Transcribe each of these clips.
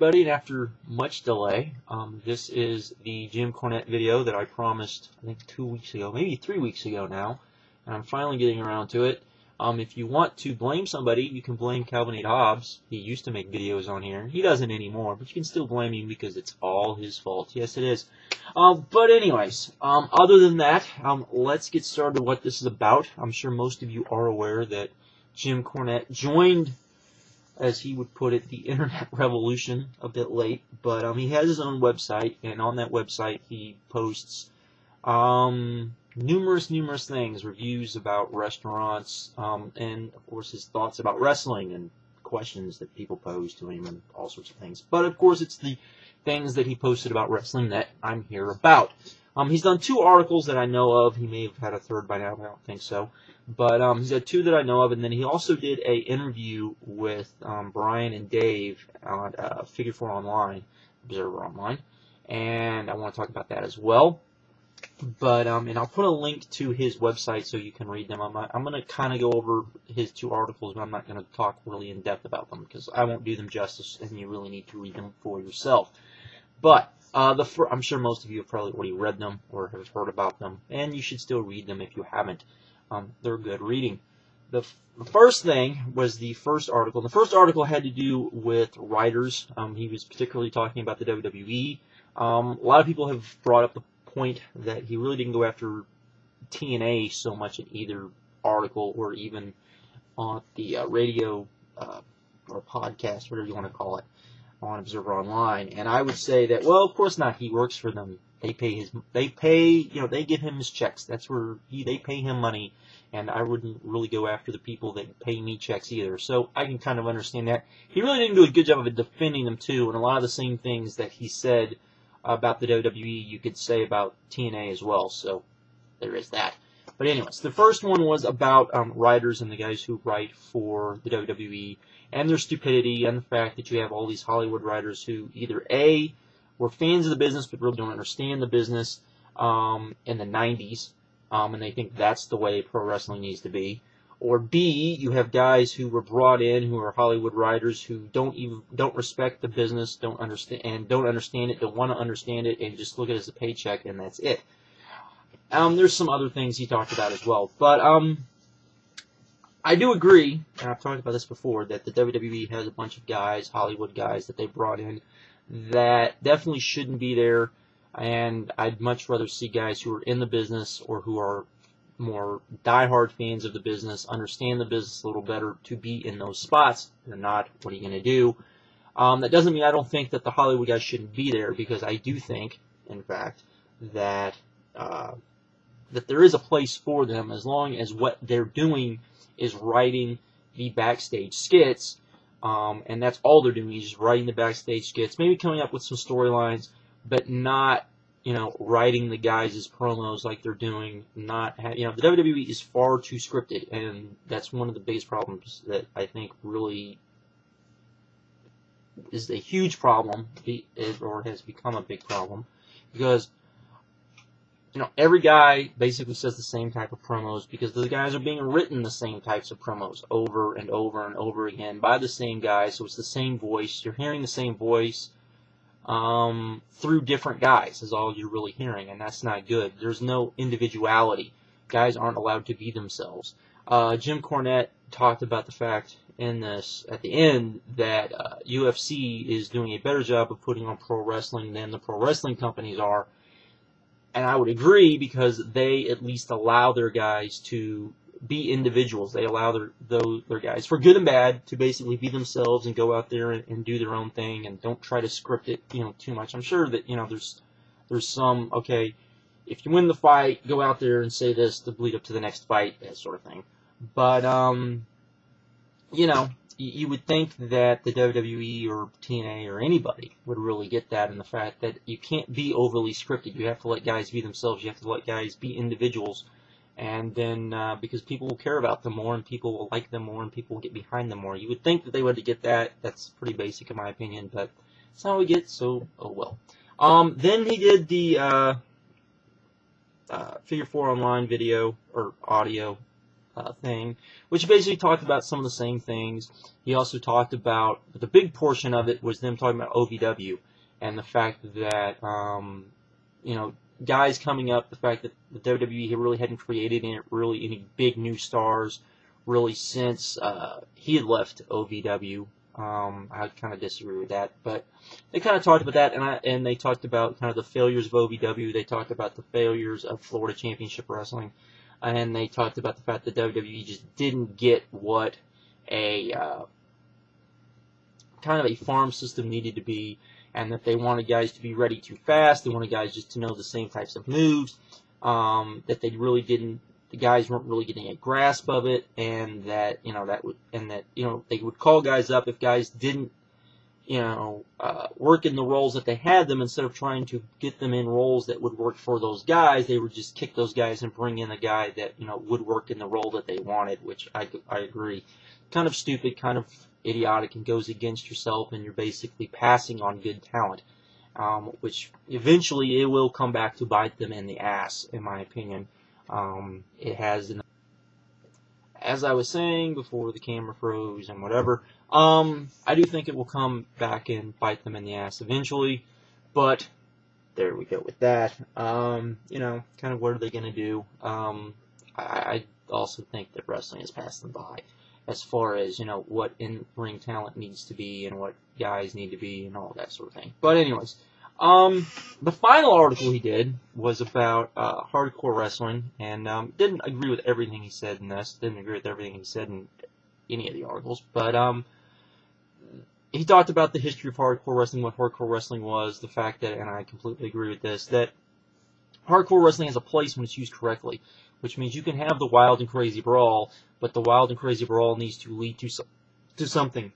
everybody, and after much delay, this is the Jim Cornette video that I promised, I think 2 weeks ago, maybe 3 weeks ago now, and I'm finally getting around to it. If you want to blame somebody, you can blame Calvin A. Hobbs. He used to make videos on here. He doesn't anymore, but you can still blame him because it's all his fault. Yes, it is. But anyways, other than that, let's get started with what this is about. I'm sure most of you are aware that Jim Cornette joined, as he would put it, the internet revolution a bit late, but he has his own website, and on that website he posts numerous things, reviews about restaurants, and of course his thoughts about wrestling and questions that people pose to him and all sorts of things. But of course it's the things that he posted about wrestling that I'm here about. He's done 2 articles that I know of. He may have had a third by now, but I don't think so. But he's had 2 that I know of, and then he also did a interview with Brian and Dave on Figure 4 Online, Observer Online, and I want to talk about that as well. But and I'll put a link to his website so you can read them. I'm going to kind of go over his 2 articles, but I'm not going to talk really in depth about them because I won't do them justice, and you really need to read them for yourself. But I'm sure most of you have probably already read them or have heard about them, and you should still read them if you haven't. They're good reading. The first thing was the first article. The first article had to do with writers. He was particularly talking about the WWE. A lot of people have brought up the point that he really didn't go after TNA so much in either article or even on the radio or podcast, whatever you want to call it, on Observer Online. And I would say that, well, of course not. He works for them. They give him his checks. That's where they pay him money, and I wouldn't really go after the people that pay me checks either. So I can kind of understand that. He really didn't do a good job of defending them too, and a lot of the same things that he said about the WWE you could say about TNA as well. So there is that. But anyways, the first one was about writers and the guys who write for the WWE and their stupidity and the fact that you have all these Hollywood writers who either A, were fans of the business but really don't understand the business in the 90s, and they think that's the way pro wrestling needs to be. Or B, you have guys who were brought in who are Hollywood writers who don't respect the business, don't understand it, don't want to understand it, and just look at it as a paycheck, and that's it. There's some other things he talked about as well, but I do agree, and I've talked about this before, that the WWE has a bunch of guys, Hollywood guys, that they brought in that definitely shouldn't be there, and I'd much rather see guys who are in the business or who are more diehard fans of the business, understand the business a little better to be in those spots. They're not, what are you going to do? That doesn't mean I don't think that the Hollywood guys shouldn't be there, because I do think, in fact, that that there is a place for them as long as what they're doing is writing the backstage skits, and that's all they're doing, is just writing the backstage skits, maybe coming up with some storylines, but not, writing the guys' promos like they're doing. The WWE is far too scripted, and that's one of the biggest problems that I think really is a huge problem, or has become a big problem, because every guy basically says the same type of promos because the guys are being written the same types of promos over and over and over again by the same guys, so it's the same voice. You're hearing the same voice through different guys is all you're really hearing, and that's not good. There's no individuality. Guys aren't allowed to be themselves. Jim Cornette talked about the fact in this, at the end, that UFC is doing a better job of putting on pro wrestling than the pro wrestling companies are. And I would agree, because they at least allow their guys to be individuals. They allow their guys, for good and bad, to basically be themselves and go out there and do their own thing, and don't try to script it, too much. I'm sure that, there's some, okay, if you win the fight, go out there and say this to lead up to the next fight, that sort of thing. But, you would think that the WWE or TNA or anybody would really get that, in the fact that you can't be overly scripted. You have to let guys be themselves. You have to let guys be individuals. And then, because people will care about them more, and people will like them more, and people will get behind them more. You would think that they would get that. That's pretty basic in my opinion, but it's not what we get, so oh well. Then he did the Figure 4 Online video, or audio, thing, which basically talked about some of the same things. He also talked about, the big portion of it was them talking about OVW and the fact that, you know, guys coming up, the fact that the WWE really hadn't created any big new stars really since he had left OVW. I kind of disagree with that, but they kind of talked about that, and they talked about kind of the failures of OVW. They talked about the failures of Florida Championship Wrestling, and they talked about the fact that WWE just didn't get what a kind of a farm system needed to be, and that they wanted guys to be ready too fast. They wanted guys just to know the same types of moves. That they really didn't. The guys weren't really getting a grasp of it, and that they would call guys up if guys didn't, work in the roles that they had them. Instead of trying to get them in roles that would work for those guys, they would just kick those guys and bring in a guy that would work in the role that they wanted. Which I agree, kind of stupid, kind of idiotic, and goes against yourself, and you're basically passing on good talent, which eventually it will come back to bite them in the ass, in my opinion. It has, as I was saying before the camera froze and whatever, I do think it will come back and bite them in the ass eventually, but there we go with that. Kind of what are they going to do? I also think that wrestling has passed them by as far as, what in-ring talent needs to be and what guys need to be and all that sort of thing. But anyways, the final article he did was about hardcore wrestling, and didn't agree with everything he said in this. Didn't agree with everything he said in any of the articles, but he talked about the history of hardcore wrestling, what hardcore wrestling was, the fact that, and I completely agree with this, that hardcore wrestling has a place when it's used correctly, which means you can have the wild and crazy brawl, but the wild and crazy brawl needs to lead to something.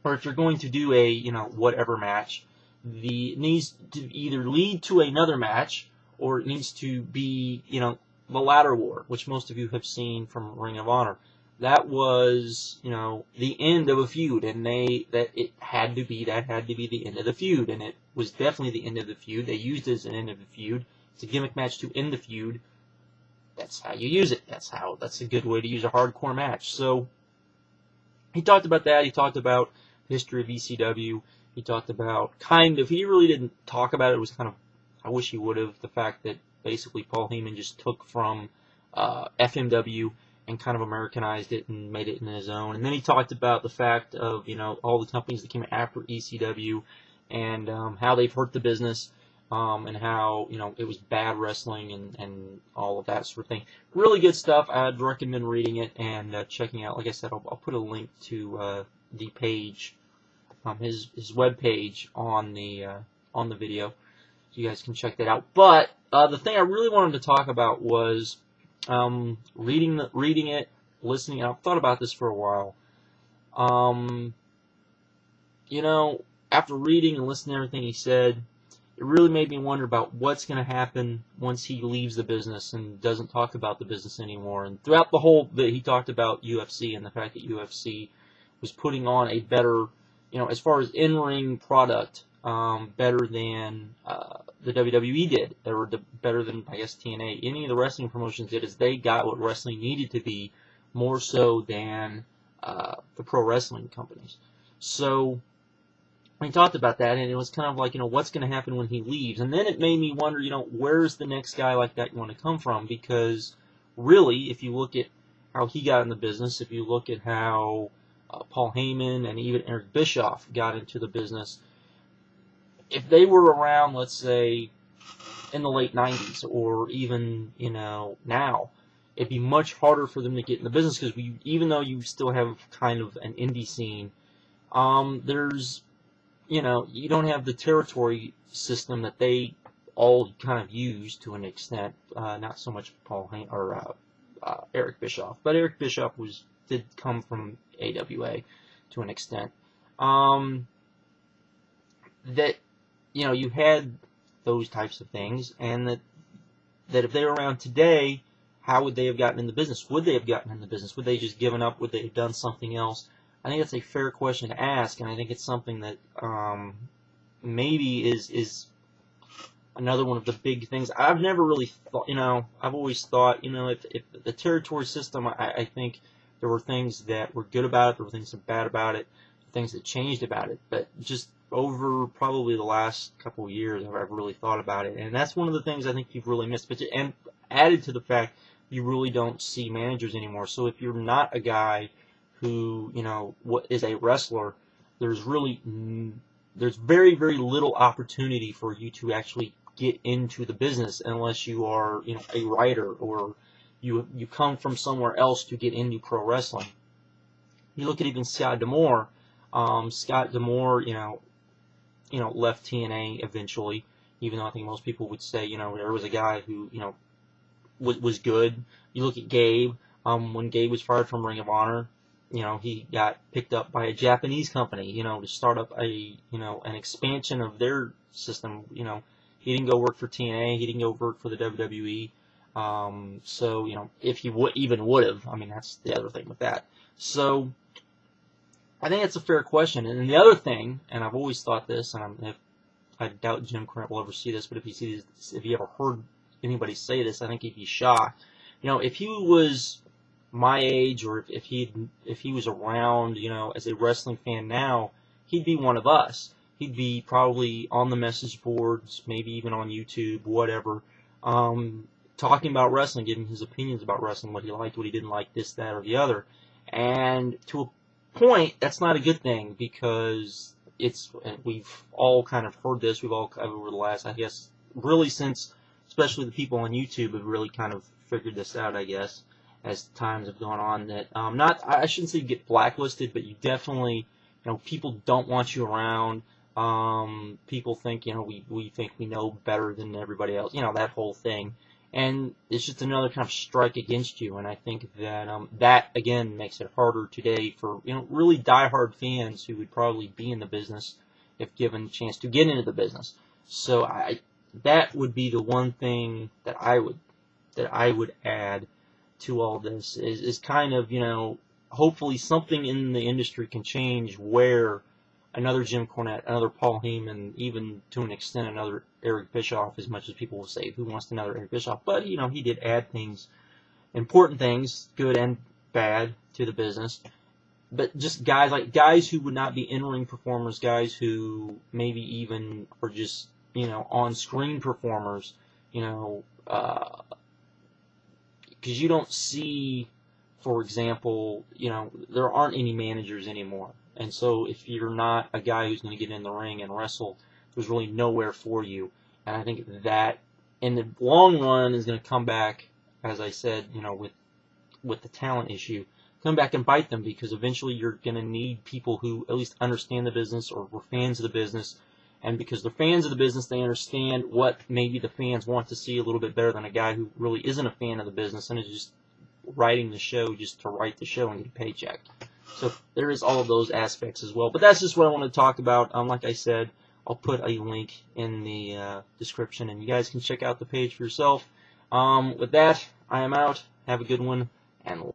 Or if you're going to do a whatever match, it needs to either lead to another match, or it needs to be, the ladder war, which most of you have seen from Ring of Honor. That was, the end of a feud, and that had to be the end of the feud, and it was definitely the end of the feud. They used it as an end of the feud. It's a gimmick match to end the feud. That's how you use it. That's a good way to use a hardcore match. So, he talked about that. He talked about the history of ECW. He talked about he really didn't talk about it. It was kind of, I wish he would have, the fact that basically Paul Heyman just took from FMW and kind of Americanized it and made it in his own. And then he talked about the fact of, all the companies that came after ECW and how they've hurt the business, and how, it was bad wrestling and all of that sort of thing. Really good stuff. I'd recommend reading it and checking out. Like I said, I'll put a link to the page, his web page on the video, so you guys can check that out. But the thing I really wanted to talk about was reading it, listening. I've thought about this for a while. After reading and listening to everything he said, it really made me wonder about what's going to happen once he leaves the business and doesn't talk about the business anymore. And throughout the whole bit, he talked about UFC and the fact that UFC was putting on a better, as far as in-ring product, better than the WWE did. They were better than, I guess, TNA. Any of the wrestling promotions did is they got what wrestling needed to be more so than the pro wrestling companies. So we talked about that, and it was kind of like, what's going to happen when he leaves? And then it made me wonder, where's the next guy like that you want to come from? Because really, if you look at how he got in the business, if you look at how Paul Heyman and even Eric Bischoff got into the business, if they were around, let's say, in the late 90s, or even, now, it'd be much harder for them to get in the business, because even though you still have kind of an indie scene, there's, you don't have the territory system that they all kind of use to an extent. Not so much Paul Heyman or Eric Bischoff, but Eric Bischoff did come from AWA to an extent. That you had those types of things, and that if they were around today, how would they have gotten in the business? Would they have gotten in the business? Would they just given up? Would they have done something else? I think that's a fair question to ask, and I think it's something that maybe is another one of the big things. I've never really thought, I've always thought, if the territory system, I think there were things that were good about it, there were things that were bad about it, things that changed about it, but just over probably the last couple of years, I've really thought about it, and that's one of the things I think you've really missed. But and added to the fact, you really don't see managers anymore. So if you're not a guy who, what is a wrestler, there's very, very little opportunity for you to actually get into the business unless you are, a writer, or you come from somewhere else to get into pro wrestling. You look at even Scott D'Amore. Scott D'Amore, left TNA eventually, even though I think most people would say, there was a guy who, was good. You look at Gabe. When Gabe was fired from Ring of Honor, he got picked up by a Japanese company, to start up an expansion of their system. He didn't go work for TNA. He didn't go work for the WWE. So, if he would have, that's the other thing with that. So, I think that's a fair question. And the other thing, and I've always thought this, and I doubt Jim Cornette will ever see this, but if he ever heard anybody say this, I think he'd be shocked. If he was my age, or if he was around, as a wrestling fan now, he'd be one of us. He'd be probably on the message boards, maybe even on YouTube, whatever, talking about wrestling, giving his opinions about wrestling, what he liked, what he didn't like, this, that, or the other. And to a point, that's not a good thing, because we've all kind of heard this. We've all, over the last, I guess, really since, especially the people on YouTube have really kind of figured this out, I guess, as times have gone on, that I shouldn't say you get blacklisted, but you definitely, people don't want you around. People think, we think we know better than everybody else, that whole thing. And it's just another kind of strike against you, and I think that that, again, makes it harder today for, really diehard fans who would probably be in the business if given the chance to get into the business. So that would be the one thing that I would add to all this, is kind of, hopefully something in the industry can change where another Jim Cornette, another Paul Heyman, even to an extent another Eric Bischoff, as much as people will say, who wants another Eric Bischoff? But, he did add things, important things, good and bad, to the business. But just guys who would not be in-ring performers, guys who maybe even are just, on-screen performers, because you don't see, for example, there aren't any managers anymore. And so if you're not a guy who's going to get in the ring and wrestle, there's really nowhere for you. And I think that in the long run is going to come back, as I said, with the talent issue, come back and bite them, because eventually you're going to need people who at least understand the business or were fans of the business. And because they're fans of the business, they understand what maybe the fans want to see a little bit better than a guy who really isn't a fan of the business and is just writing the show just to write the show and get a paycheck. So there is all of those aspects as well. But that's just what I want to talk about. Like I said, I'll put a link in the description, and you guys can check out the page for yourself. With that, I am out. Have a good one, and